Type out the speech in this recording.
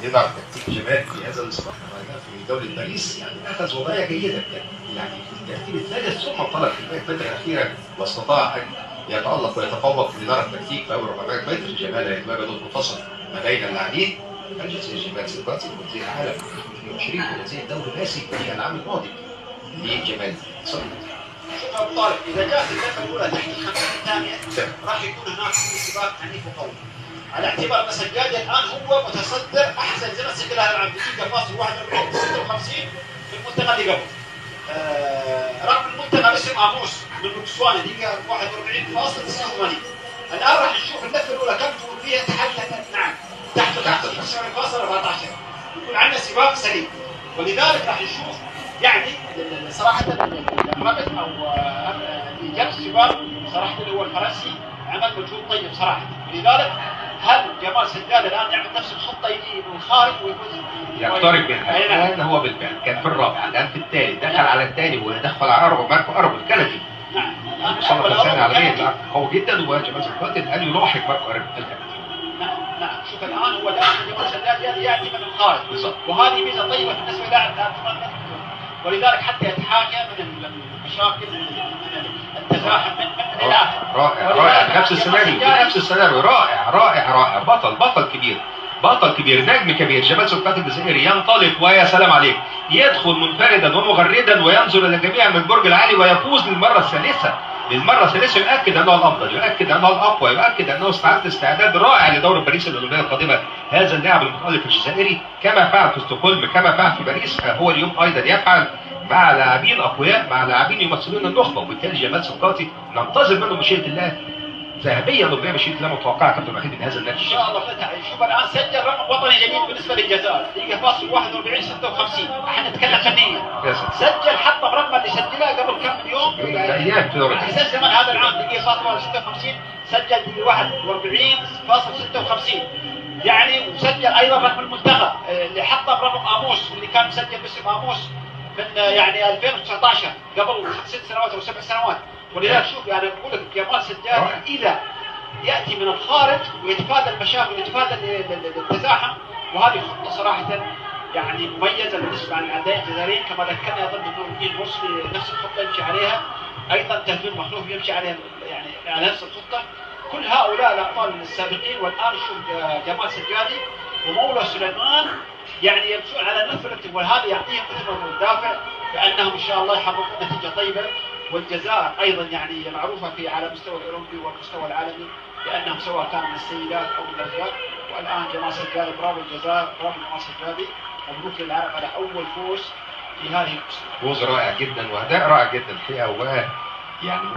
يضع تكتيك جمال في هذا الاصلاح في دوله باريس، يعني اخذ وضعيه جيده يعني في الترتيب الثالث، ثم انطلق في الفتره الاخيره واستطاع ان يتالق ويتفوق في اداره التكتيك في اول 400 متر. جمال يتواجد منتصف ما بين اللاعبين الجزائري جمال سيباتي وزير العالم 2020 وزير الدوري الاسي في العام الماضي لجمال صديق. شوف ابو طارق، اذا جاءت اللفه الاولى تحت ال50 ثانيه راح يكون هناك سباق عنيف وقوي، على اعتبار ان سجادي الان هو متصدر احسن زمن سجلها العام دقيقه فاصل 41 56 في المنطقه اللي قبل. رغم المنطقه باسم اموس من بوتسوانا دقيقه 41.89. الان راح نشوف اللفه الاولى كم فيها تحدي. نعم تحت ال 50.14 يكون عندنا سباق سليم، ولذلك راح نشوف يعني صراحه الربط او اللي جاب السباق صراحه اللي هو الفرنسي عمل مجهود طيب صراحه. ولذلك هل جمال سجاد الان يعمل نفس الخطه يجي من الخارج ويفوز؟ يقترب منها الان. هو بالفعل كان في الرابع، الان في الثالث، دخل على الثاني ودخل على ماركو اربو الكندي. نعم وصل لسنه عالميه قوي جدا، وجمال سجاد الان يلاحق ماركو اربو الكندي. نعم شوف الان هو دائما جمال سجاد ياتي من الخارج بالضبط، وهذه ميزه طيبه بالنسبه للاعب ولذلك حتى يتحاشى من المشاكل من التزاحم من الاخر. رائع نفس السيناريو رائع بطل كبير نجم كبير. جمال سجاد الجزائري ينطلق ويا سلام عليك، يدخل منفردا ومغردا وينظر الى الجميع من البرج العالي ويفوز للمره الثالثه. يؤكد انه الافضل، يؤكد انه الاقوى، يؤكد انه استعداد رائع لدور باريس الاولمبيه القادمه. هذا اللاعب المتالق الجزائري كما فعل في ستوكهولم كما فعل في باريس، هو اليوم ايضا يفعل مع لاعبين اقوياء، مع لاعبين يمثلون النخبه. وبالتالي جمال سجاد ننتظر منه مشيئه الله ذهبيه اولمبيه مشيئه الله متوقعه كابتن وحيد من هذا النادي. ان شاء الله فتح. شوف الان سجل رقم وطني جديد بالنسبه للجزائر دقيقه فاصل 41.56. احنا نتكلم فنيا. سجل حط برقم اللي سجلها قبل كم من يوم ايام في دوري احسن زمن هذا العام دقيقه فاصل 56. سجل دقيقه 41.56 يعني. وسجل ايضا رقم المنتخب اللي حطه برقم اموس اللي كان مسجل باسم اموس من يعني 2019 قبل 6 سنوات او 7 سنوات. ولذلك شوف يعني بقول لك جمال سجاد اذا ياتي من الخارج ويتفادى المشاكل ويتفادى التزاحم، وهذه خطه صراحه يعني مميزه بالنسبه للاعداء الجزائريين. كما ذكرني اظن نور الدين مرسلي نفس الخطه يمشي عليها، ايضا تهجير مخلوف يمشي عليها يعني على نفس الخطه. كل هؤلاء الابطال السابقين والان شوف جمال سجادي ومولى سليمان يعني يمشون على نفس الرتم، وهذا يعطيهم مثل ما الدافع بانهم ان شاء الله يحققون نتيجه طيبه. والجزائر ايضا يعني معروفه في على المستوى الاوروبي والمستوى العالمي لانهم سواء كان من السيدات او من الرجال. والان جمال سجادي برافو الجزائر، برافو جمال سجادي، مبروك للعرب على اول فوز في هذه المسابقه. فوز رائع جدا واداء رائع جدا الحقيقه، ويعني